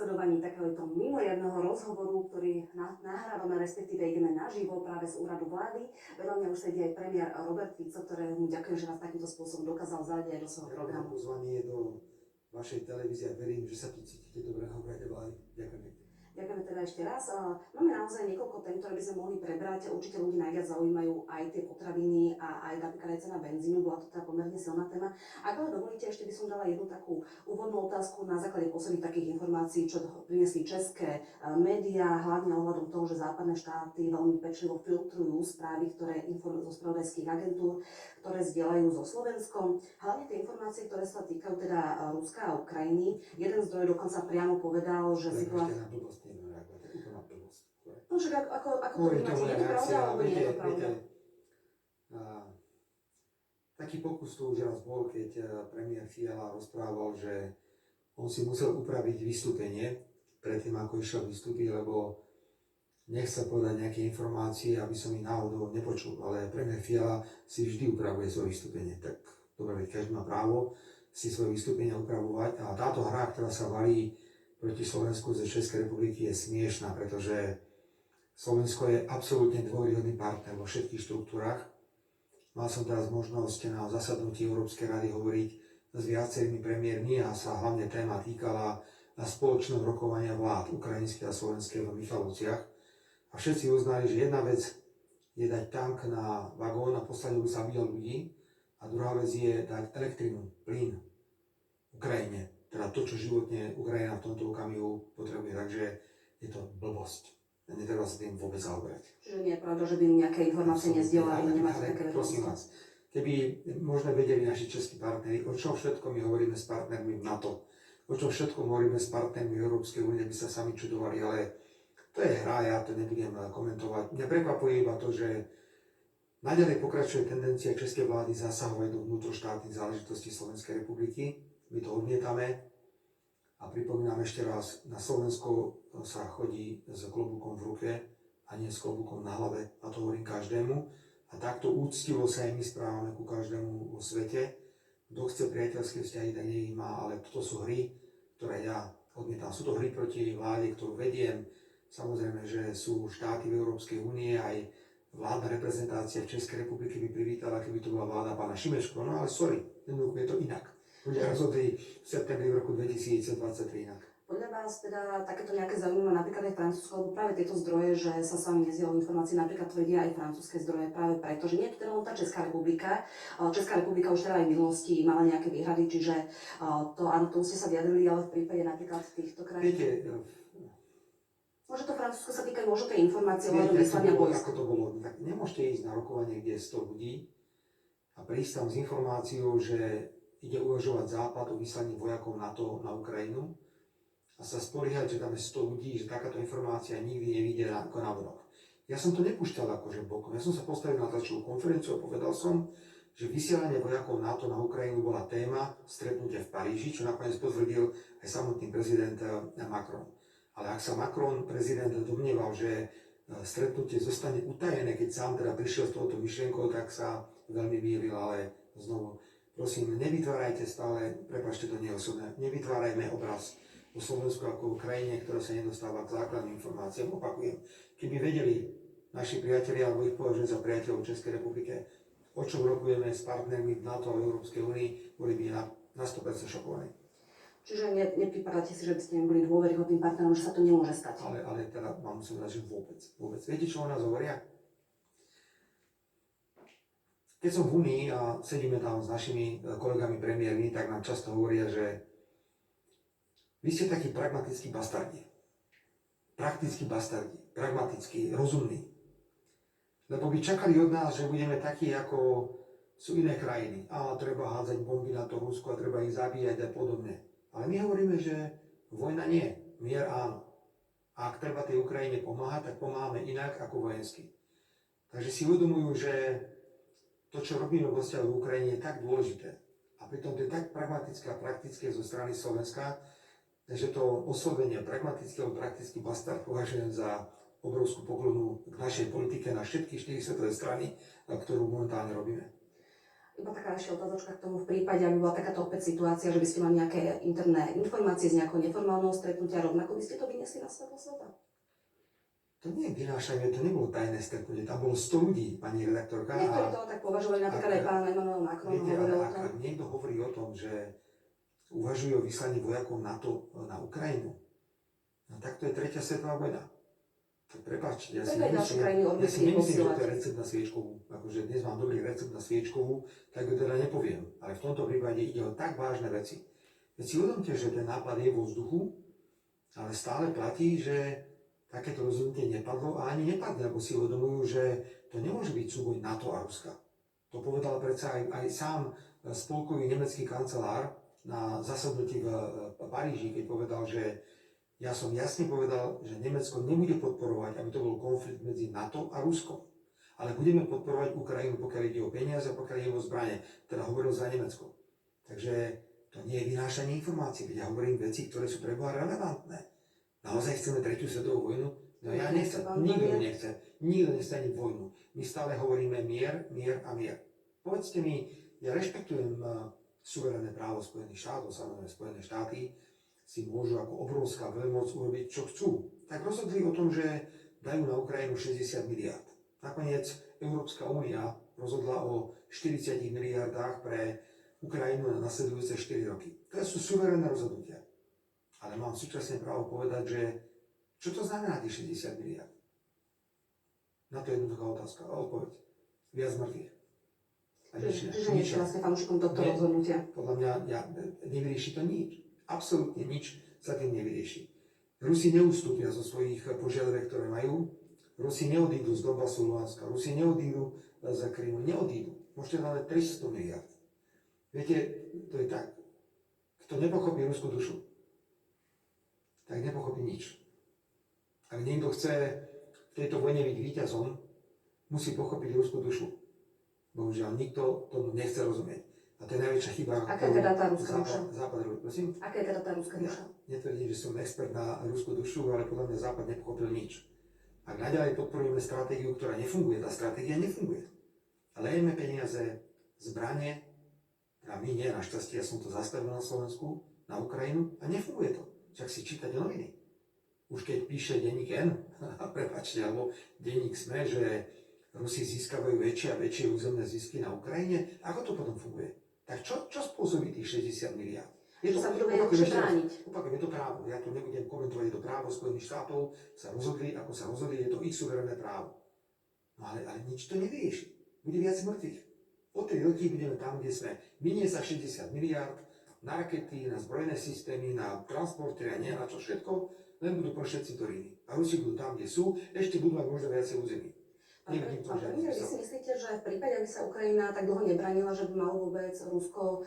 sledovaní takéhoto mimoriadneho rozhovoru, ktorý nahrávame, respektíve ideme naživo práve z úradu vlády. Vedľa mňa už sedí aj premiér Robert Fico, ktorému ďakujem, že nás takýmto spôsobom dokázal zaradiť aj do svojho programu. Pozvanie do vašej televízie a verím, že sa tu cítite dobre na úrade vlády. Ďakujem pekne. Ďakujeme teda ešte raz. Máme naozaj niekoľko tém, ktoré by sme mohli prebrať. Určite ľudí najviac zaujímajú aj tie potraviny a aj napríklad aj cena benzínu. Bola to teda pomerne silná téma. Ak ale dovolíte, ešte by som dala jednu takú úvodnú otázku na základe posledných takých informácií, čo priniesli české médiá, hlavne ohľadom toho, že západné štáty veľmi pečlivo filtrujú správy, ktoré zo spravodajských agentúr, ktoré zdieľajú so Slovenskom. Hlavne tie informácie, ktoré sa týkajú teda Ruska a Ukrajiny. Jeden zdroj dokonca priamo povedal, že situácia... No však ako to vnímate, je to pravda, alebo nie je to pravda? Taký pokus tu už raz bol, keď premiér Fiala rozprával, že on si musel upraviť vystúpenie predtým, ako išiel vystúpiť, lebo nechce povedať nejaké informácie, aby som ich náhodou nepočul. Ale premiér Fiala si vždy upravuje svoje vystúpenie. Tak dobre, každý má právo si svoje vystúpenie upravovať. A táto hra, ktorá sa valí proti Slovensku ze Českej republiky, je smiešná, pretože Slovensko je absolútne dôveryhodný partner vo všetkých štruktúrach. Mal som teraz možnosť na zasadnutí Európskej rady hovoriť s viacerými premiérmi a sa hlavne téma týkala spoločného rokovania vlád ukrajinskej a slovenskej v Michalovciach. A všetci uznali, že jedna vec je dať tank na vagón a poslať ho zabíjať ľudí a druhá vec je dať elektrinu, plyn Ukrajine. Teda to, čo životne Ukrajina v tomto okamihu potrebuje. Takže je to blbosť. Netreba sa tým vôbec zaoberať. Čiže nie je pravda, že by nejaké informácie nezdieľali, nemáte také vedomosti? Prosím vás, keby možno vedeli naši českí partneri, o čom všetko my hovoríme s partnermi v NATO, o čom všetko hovoríme s partnermi v Európskej únie, by sa sami čudovali, ale to je hra, ja to nebudem komentovať. Mňa prekvapuje iba to, že naďalej pokračuje tendencia českej vlády zasahovať do vnútroštátnych záležitostí Slovenskej republiky. My to odmietame. A pripomínam ešte raz, na Slovensko sa chodí s klobúkom v ruke a nie s klobúkom na hlave. A to hovorím každému. A takto úctivo sa aj my správame ku každému vo svete. Kto chce priateľské vzťahy, tak nech ich má, ale toto sú hry, ktoré ja odmietam. Sú to hry proti vláde, ktorú vediem. Samozrejme, že sú štáty v Európskej únie, aj vládna reprezentácia v Českej republike by privítala, keby to bola vláda pána Šimečka. No ale sorry, jednoducho je to inak. Ľudia rozhodli v septembri v roku 2023 inak. Podľa vás teda takéto nejaké zaujímavé napríklad aj Francúzsko, alebo práve tieto zdroje, že sa s vami nezdieľajú informácie, napríklad tvrdia aj francúzske zdroje práve preto, že nie je to teda len tá Česká republika. Česká republika už teda aj v minulosti mala nejaké výhrady, čiže to áno, tomu ste sa vyjadrili, ale v prípade napríklad týchto krajín. Viete, môže to Francúzsko sa týkať, môžu tie informácie o vyslania vojsk. Ako to bolo, tak nemôžete ísť na rokovanie, kde je 100 ľudí a prísť tam s informáciou, že ide uvažovať Západ o vyslaní vojakov NATO na Ukrajinu a sa spoliehať, že tam je 100 ľudí, že takáto informácia nikdy nevyjde ako návonok. Ja som to nepúšťal akože bokom. Ja som sa postavil na tlačovú konferenciu a povedal som, že vysielanie vojakov NATO na Ukrajinu bola téma stretnutia v Paríži, čo nakoniec potvrdil aj samotný prezident Macron. Ale ak sa Macron, prezident, domnieval, že stretnutie zostane utajené, keď sám teda prišiel s touto myšlienkou, tak sa veľmi mýlil, ale znovu prosím, nevytvárajte stále, prepáčte, to nie je osobné, nevytvárajme obraz o Slovensku ako o krajine, ktorá sa nedostáva k základným informáciám. Opakujem, keby vedeli naši priatelia alebo ich považujem za priateľov v Českej republike, o čom rokujeme s partnermi v NATO a Európskej únii, boli by na 100% šokovaní. Čiže nepripadáte si, že by ste neboli dôveryhodným partnerom, že sa to nemôže stať? Ale teda vám musím povedať, že vôbec. Viete, čo o nás hovoria? Keď som v Únii a sedíme tam s našimi kolegami premiérmi, tak nám často hovoria, že vy ste takí pragmatickí bastardi. Praktickí bastardi, pragmatickí, rozumní. Lebo by čakali od nás, že budeme takí, ako sú iné krajiny. A treba hádzať bomby na to Rusko a treba ich zabíjať a podobne. Ale my hovoríme, že vojna nie, mier áno. A ak treba tej Ukrajine pomáhať, tak pomáhame inak ako vojensky. Takže si uvedomujú, že to, čo robíme vo vzťahu v Ukrajine, je tak dôležité. A pritom to je tak pragmatické a praktické zo strany Slovenska, že to oslovenie pragmatický alebo praktický bastard považujem za obrovskú poklonu k našej politike na všetky 4 svetové strany, ktorú momentálne robíme. Iba taká ešte otázočka k tomu v prípade, aby bola takáto opäť situácia, že by ste mali nejaké interné informácie z nejakého neformálneho stretnutia, rovnako by ste to vyniesli na svetlo sveta? To nie je vynášanie, to nebolo tajné stretnutie, tam bolo 100 ľudí, pani redaktorka. Niektorí to tak považovali, napríklad aj pán Emmanuel Macron hovoril o tom. Ak niekto hovorí o tom, že uvažuje o vyslaní vojakov NATO na Ukrajinu, no tak to je tretia svetová vojna. Tak prepáčte, ja si nemyslím, že to je recept na sviečkovú. Akože dnes mám dobrý recept na sviečkovú, tak ho teda nepoviem. Ale v tomto prípade ide o tak vážne veci. Veď si uvedomte, že ten nápad je vo vzduchu, ale stále platí, že takéto rozhodnutie nepadlo a ani nepadne, lebo si uvedomujú, že to nemôže byť súboj NATO a Ruska. To povedal predsa aj sám spolkový nemecký kancelár na zasadnutí v Paríži, keď povedal, že ja som jasne povedal, že Nemecko nebude podporovať, aby to bol konflikt medzi NATO a Ruskom. Ale budeme podporovať Ukrajinu, pokiaľ ide o peniaze a pokiaľ ide o zbrane. Teda hovoril za Nemecko. Takže to nie je vynášanie informácií, veď ja hovorím veci, ktoré sú pre Boha relevantné. Naozaj chceme tretiu svetovú vojnu? No ja nechcem, nikto nechce. Nikto nechce ani vojnu. My stále hovoríme mier, mier a mier. Povedzte mi, ja rešpektujem suverénne právo Spojených štátov, samozrejme Spojené štáty si môžu ako obrovská veľmoc urobiť, čo chcú. Tak rozhodli o tom, že dajú na Ukrajinu 60 miliard. Nakoniec Európska únia rozhodla o 40 miliardách pre Ukrajinu na nasledujúce 4 roky. To sú suverénne rozhodnutia. Ale mám súčasne právo povedať, že čo to znamená tých 60 miliard? Na to je jednoduchá otázka a odpoveď. Viac mŕtvych. Čiže nie je vlastne fanúšikom tohto rozhodnutia. Podľa mňa nevyrieši to nič. Absolútne nič sa tým nevyrieši. Rusi neustúpia zo svojich požiadaviek, ktoré majú. Rusi neodídu z Donbasu, Luhanska. Rusi neodídu za Krymu. Neodídu. Môžete dať 300 miliard. Viete, to je tak. Kto nepochopí ruskú dušu, tak nepochopí nič. Ak niekto chce v tejto vojne byť víťazom, musí pochopiť ruskú dušu. Bohužiaľ, nikto tomu nechce rozumieť. A to je najväčšia chyba. Aká je teda tá ruská duša? Prosím? Aká je teda tá ruská duša? Ja netvrdím, že som expert na ruskú dušu, ale podľa mňa Západ nepochopil nič. Ak naďalej podporujeme stratégiu, ktorá nefunguje, tá stratégia nefunguje. Lejeme peniaze, zbranie, a my nie, našťastie, ja som to zastavil na Slovensku, na Ukrajinu, a nefunguje to. Však si čítať noviny. Už keď píše denník N, prepáčte, alebo denník SME, že Rusi získavajú väčšie a väčšie územné zisky na Ukrajine, ako to potom funguje? Tak čo spôsobí tých 60 miliard? Je to, sa budú lepšie brániť. Opakujem, je to právo. Ja to nebudem komentovať, je to právo Spojených štátov, sa rozhodli, ako sa rozhodli, je to ich suverénne právo. No ale nič to nevyrieši. Bude viac mŕtvych. O 3 roky budeme tam, kde sme. Minie sa 60 miliard na rakety, na zbrojné systémy, na transporty a nie na čo všetko, len budú všetci do Ríny. A Rusi budú tam, kde sú, ešte budú mať možno viacej území. Pán premiér, vy si myslíte, že v prípade, aby sa Ukrajina tak dlho nebranila, že by malo vôbec Rusko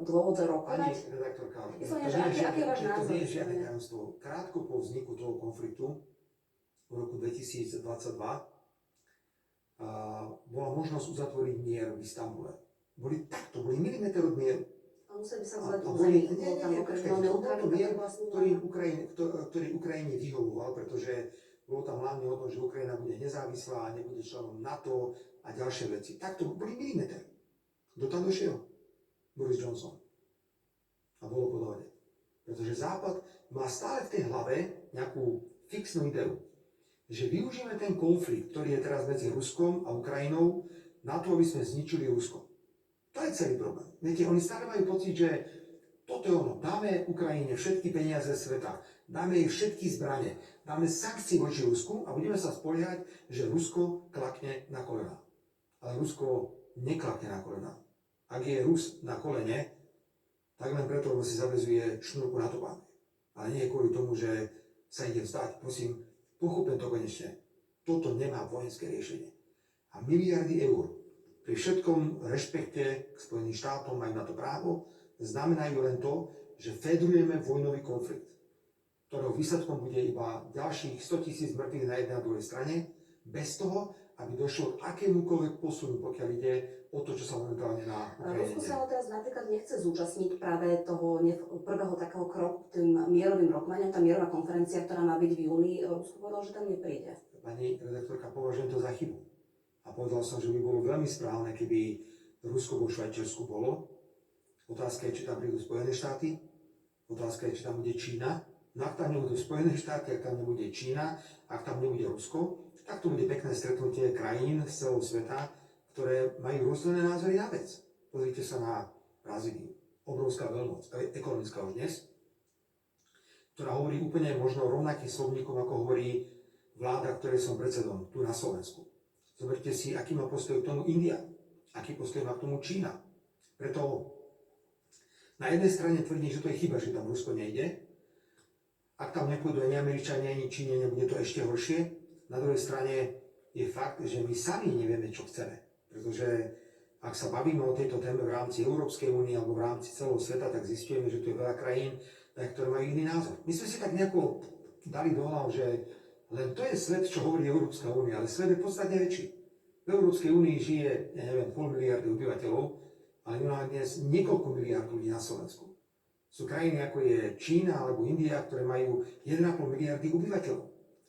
dôvod rokovať? Pani redaktorka, aký je váš názor? To nie je žiadne tajomstvo. Krátko po vzniku toho konfliktu v roku 2022 bola možnosť uzatvoriť mier v Istanbule. Boli milimeter od mieru. A museli by sa vzať území. Ktorý Ukrajine vyhovoval, pretože bolo tam hlavne o tom, že Ukrajina bude nezávislá, nebude členom NATO a ďalšie veci. Takto boli milimeter. Kto tam došiel? Boris Johnson. A bolo po dohode. Pretože Západ má stále v tej hlave nejakú fixnú ideu, že využijeme ten konflikt, ktorý je teraz medzi Ruskom a Ukrajinou, na to, aby sme zničili Rusko. To je celý problém. Viete, oni stále majú pocit, že toto je ono. Dáme Ukrajine všetky peniaze sveta, dáme jej všetky zbrane, dáme sankcie voči Rusku a budeme sa spoliehať, že Rusko klakne na kolená. Ale Rusko neklakne na kolená. Ak je Rus na kolene, tak len preto, lebo si zavezuje šnúrku na topánke. Ale nie kvôli tomu, že sa ide vzdať. Prosím, pochopím to konečne. Toto nemá vojenské riešenie. A miliardy eur pri všetkom rešpekte k Spojeným štátom majú na to právo, znamenajú len to, že fedrujeme vojnový konflikt, ktorého výsledkom bude iba ďalších 100 000 mŕtvych na jednej a druhej strane, bez toho, aby došlo k akémukoľvek posunu, pokiaľ ide o to, čo sa momentálne na Ukrajine. Rusko sa ale teraz napríklad nechce zúčastniť práve toho prvého takého kroku tým mierovým rokovaniam, tá mierová konferencia, ktorá má byť v júni. Rusko povedal, že tam nepríde. Pani redaktorka, považujem to za chybu. A povedal som, že by bolo veľmi správne, keby Rusko vo Švajčiarsku bolo. Otázka je, či tam prídu Spojené štáty. Otázka je, či tam bude Čína. No ak tam nebudú Spojené štáty, ak tam nebude Čína, ak tam nebude Rusko, tak to bude pekné stretnutie krajín z celého sveta, ktoré majú rozdielne názory na vec. Pozrite sa na Brazíliu. Obrovská veľmoc, ekonomická už dnes, ktorá hovorí úplne možno rovnakým slovníkom, ako hovorí vláda, ktorej som predsedom tu na Slovensku. Zoberte si, aký má postoj k tomu India, aký postoj má k tomu Čína. Preto na jednej strane tvrdím, že to je chyba, že tam Rusko nejde. Ak tam nepôjdu ani Američania, ani Číňania, bude to ešte horšie. Na druhej strane je fakt, že my sami nevieme, čo chceme. Pretože ak sa bavíme o tejto téme v rámci Európskej únie alebo v rámci celého sveta, tak zistujeme, že tu je veľa krajín, ktoré majú iný názor. My sme si tak nejako dali do hlav, že len to je svet, čo hovorí Európska únia, ale svet je podstatne väčší. V Európskej únii žije, ja neviem, 0,5 miliardy obyvateľov, ale my máme dnes niekoľko miliárd ľudí na Slovensku. Sú krajiny ako je Čína alebo India, ktoré majú 1,5 miliardy obyvateľov.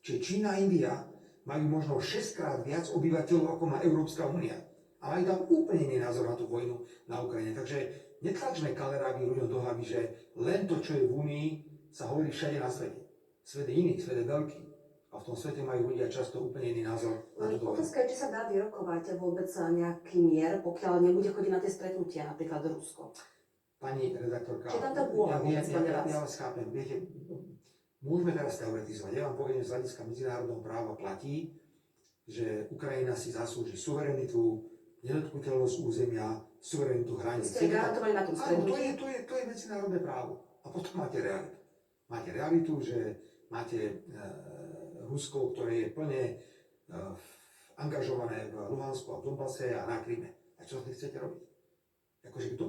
Čiže Čína a India majú možno 6-krát viac obyvateľov, ako má Európska únia. A majú tam úplne iný názor na tú vojnu na Ukrajine. Takže netlačme kaleráby ľuďom do hlavy, že len to, čo je v únii, sa hovorí všade na svete. Svet je iný, svet je veľký. A v tom svete majú ľudia často úplne iný názor na tú vojnu. Otázka je, či sa dá vyrokovať vôbec nejaký mier, pokiaľ nebude chodiť na tie stretnutia, napríklad Rusko. Pani redaktorka, Či tam tá vôľa ja vás chápem. Viete, môžeme teraz teoretizovať. Ja vám poviem, že z hľadiska medzinárodného práva platí, že Ukrajina si zaslúži suverenitu, nedotknuteľnosť územia, suverenitu hraníc. Ste garantovali na tom stretnutí? To je medzinárodné právo. A potom máte realitu. Máte realitu, že máte Rusko, ktoré je plne angažované v Luhansku a v Donbase a na Kryme. A čo si chcete robiť? Akože kto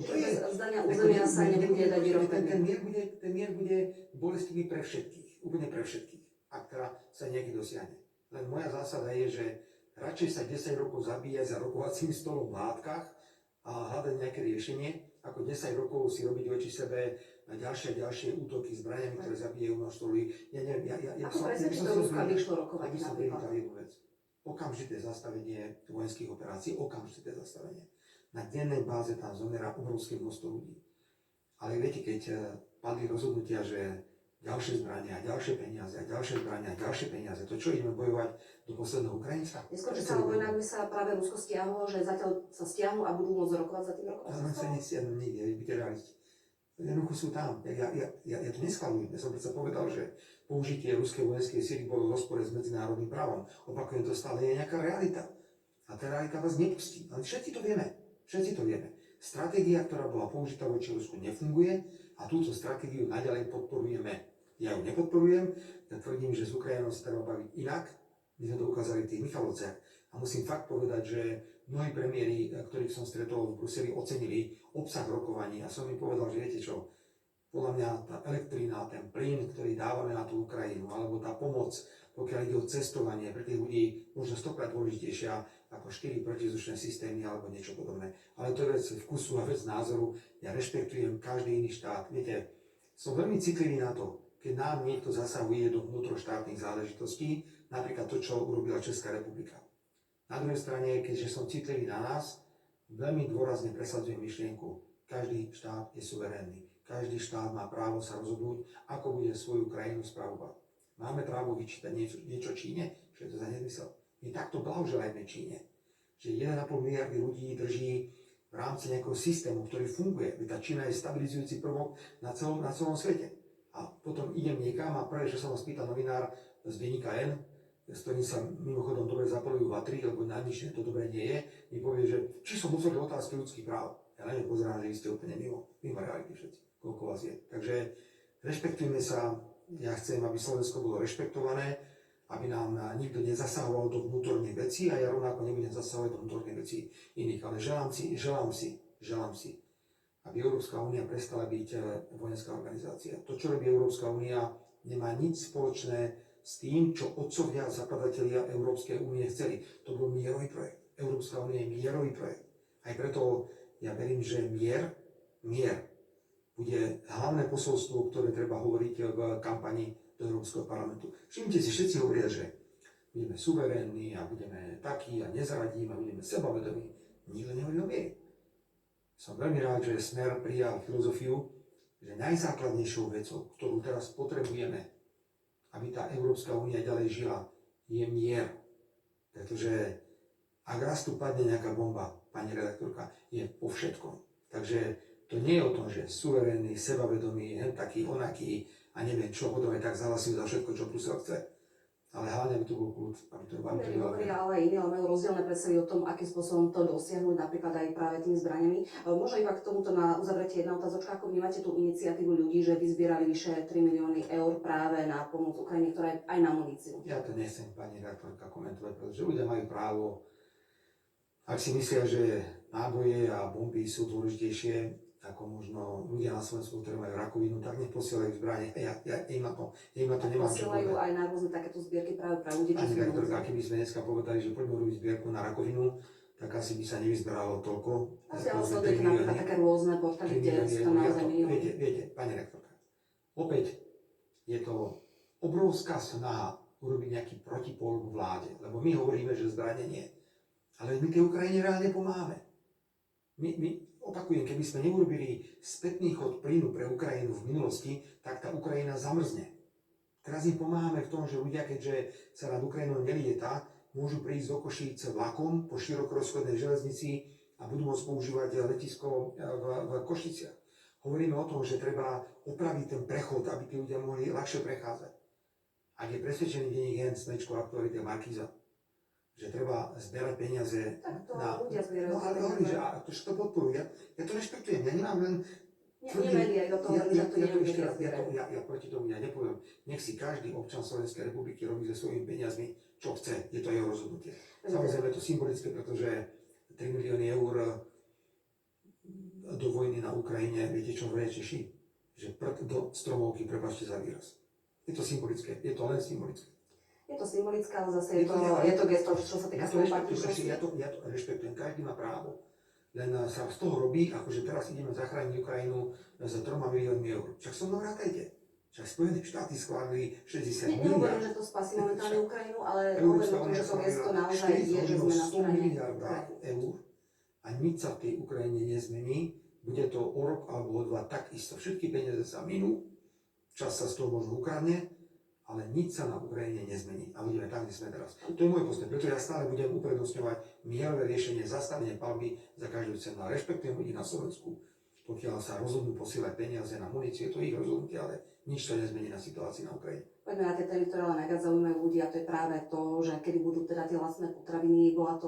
je? Zdania územia sa nebude dať vyrokovať. Ten mier bude bolestivý pre všetkých. Úplne pre všetkých. Ak teda sa niekde dosiahne. Len moja zásada je, že radšej sa 10 rokov zabíjať za rokovacím stolom v hádkach a hľadať nejaké riešenie, ako 10 rokov si robiť voči sebe na ďalšie a ďalšie útoky zbraniami, ktoré zabíjajú množstvo ľudí. Ako presvedčiť do Ruska, aby išlo rokovať napríklad? Jednu vec. Okamžité zastavenie vojenských operácií, okamžité zastavenie. Na dennej báze tam zomiera obrovské množstvo ľudí. Ale viete, keď padli rozhodnutia, že ďalšie zbrania, ďalšie peniaze, ďalšie zbrania, ďalšie peniaze, to čo ideme bojovať do posledného Ukrajinca? Neskôr, že sa vojna, by sa práve Rusko stiahlo, že zatiaľ sa stiahnu a budú môcť rokovať za tým rokom. Ale sa nestiahnu nikde, byte realisti. Jednoducho sú tam. Ja to neschvaľujem. Ja som predsa povedal, že použitie ruskej vojenskej síly bolo v rozpore s medzinárodným právom. Opakujem, to stále je nejaká realita. A tá realita vás nepustí. Ale všetci to vieme. Všetci to vieme. Stratégia, ktorá bola použitá voči Rusku, nefunguje a túto stratégiu naďalej podporujeme. Ja ju nepodporujem, ja tvrdím, že s Ukrajinou sa treba baviť inak. My sme to ukázali v tých Michalovciach. A musím fakt povedať, že mnohí premiéri, ktorých som stretol v Bruseli, ocenili obsah rokovaní. A som im povedal, že viete čo, podľa mňa tá elektrina, ten plyn, ktorý dávame na tú Ukrajinu, alebo tá pomoc, pokiaľ ide o cestovanie pre tých ľudí, možno 100-krát dôležitejšia ako 4 protizdušné systémy alebo niečo podobné. Ale to je vec vkusu a vec názoru. Ja rešpektujem každý iný štát. Viete, som veľmi citlivý na to, keď nám niekto zasahuje do vnútroštátnych záležitostí, napríklad to, čo urobila Česká republika. Na druhej strane, keďže som citlivý na nás, veľmi dôrazne presadzujem myšlienku, každý štát je suverénny. Každý štát má právo sa rozhodnúť, ako bude svoju krajinu spravovať. Máme právo vyčítať niečo Číne, čo je to za nezmysel. My takto blahoželajme Číne, že 1,5 miliardy ľudí drží v rámci nejakého systému, ktorý funguje. Tá Čína je stabilizujúci prvok na celom svete. A potom idem niekam a prvé, že sa ma spýta novinár z denníka N, s ktorým sa mimochodom dobre zapojujú vatry, lebo na nič to dobre nie je, mi povie, že či som otvoril otázky ľudských práv. Ja na ne pozerám, že vy ste úplne mimo reality všetci, koľko vás je. Takže rešpektujme sa, ja chcem, aby Slovensko bolo rešpektované, aby nám nikto nezasahoval do vnútorných vecí a ja rovnako nebudem zasahovať do vnútorných vecí iných. Ale želám si, aby Európska únia prestala byť vojenská organizácia. To, čo robí Európska únia, nemá nič spoločné s tým, čo otcovia a zakladatelia Európskej únie chceli. To bol mierový projekt. Európska únia je mierový projekt. Aj preto ja verím, že mier bude hlavné posolstvo, ktoré treba hovoriť v kampani do Európskeho parlamentu. Všimnite si, všetci hovoria, že budeme suverénni a budeme takí a nezradíme a budeme sebavedomí. Nikto nehovorí o miere. Som veľmi rád, že Smer prijal filozofiu, že najzákladnejšou vecou, ktorú teraz potrebujeme, aby tá Európska únia ďalej žila, je mier. Pretože ak raz tu padne nejaká bomba, pani redaktorka, je po všetkom. Takže to nie je o tom, že suverénny, sebavedomý, taký, onaký a neviem čo, potom aj tak zahlasujú za všetko, čo Brusel chce. Ale hlavne, aby to bol kľud, aby to bol Hovoria ale aj iní, ale majú rozdielne predstavy o tom, akým spôsobom to dosiahnuť, napríklad aj práve tými zbraniami. Možno iba k tomuto na uzavretie jedna otázočka, ako vnímate tú iniciatívu ľudí, že vyzbierali vyše 3 milióny eur práve na pomoc Ukrajine, ktorá je aj na muníciu? Ja to nechcem, pani redaktorka, komentovať, pretože ľudia majú právo, ak si myslia, že náboje a bomby sú dôležitejšie, ako možno ľudia na Slovensku, ktorí majú rakovinu, tak nech posielajú zbranie. Ja im na to nemám čo posielajú povedať. aj na rôzne takéto zbierky práve pre ľudí, čo Pani sú redaktorka, keby sme dneska povedali, že poďme robiť zbierku na rakovinu, tak asi by sa nevyzberalo toľko. ale sledujete napríklad také rôzne portály, kde sú tam naozaj milióny. Viete, pani rektorka, opäť je to obrovská snaha urobiť nejaký protipól k vláde, lebo my hovoríme, že zbranie nie. Ale my tej Ukrajine reálne pomáhame. Opakujem, keby sme neurobili spätný chod plynu pre Ukrajinu v minulosti, tak tá Ukrajina zamrzne. Teraz im pomáhame v tom, že ľudia, keďže sa nad Ukrajinou nelieta, môžu prísť do Košíc vlakom po širokorozchodnej železnici a budú môcť používať letisko v Košiciach. Hovoríme o tom, že treba opraviť ten prechod, aby tí ľudia mohli ľahšie prechádzať. Ak je presvedčený denník N, Smečko, aktualita Markíza, že treba zberať peniaze Tak to na... ľudia zbierajú. No ale hovorím, že to podporujú. Ja to rešpektujem, ja nemám len... Nie médiá, iba to hovorí, že to nie ľudia zbierajú. Ja proti tomu nepoviem. Nech si každý občan Slovenskej republiky robí so svojimi peniazmi, čo chce. Je to jeho rozhodnutie. Samozrejme je to symbolické, pretože 3 milióny eur do vojny na Ukrajine, viete čo hovoria Češi? Že prd do stromovky, prepáčte za výraz. Je to symbolické, je to len symbolické. Je to symbolické, ale zase je to gesto, čo sa týka svojej partičnosti. Ja to rešpektujem, každý má právo. Len sa z toho robí, akože teraz ideme zachrániť Ukrajinu za 3 miliónmi eur. Však so mnou rátajte. Však Spojené štáty schválili 60 miliárd. Nehovorím, že to spasí momentálne Ukrajinu, ale hovorím o tom, že to gesto naozaj je, že sme na 100 strane miliárd eur a nič sa v tej Ukrajine nezmení. Bude to o rok alebo o 2 takisto. Všetky peniaze sa minú, čas sa z toho možno ukradne, ale nič sa na Ukrajine nezmení. A budeme tam, kde sme teraz. To je môj postoj, preto ja stále budem uprednostňovať mierové riešenie, zastavenie palby za každú cenu. A rešpektujem ľudí na Slovensku, pokiaľ sa rozhodnú posielať peniaze na muníciu, to je ich rozhodnutie, ale nič to nezmení na situácii na Ukrajine. Poďme na tie témy, ktoré ale najviac zaujímajú ľudí, a to je práve to, že kedy budú teda tie lacné potraviny, bola to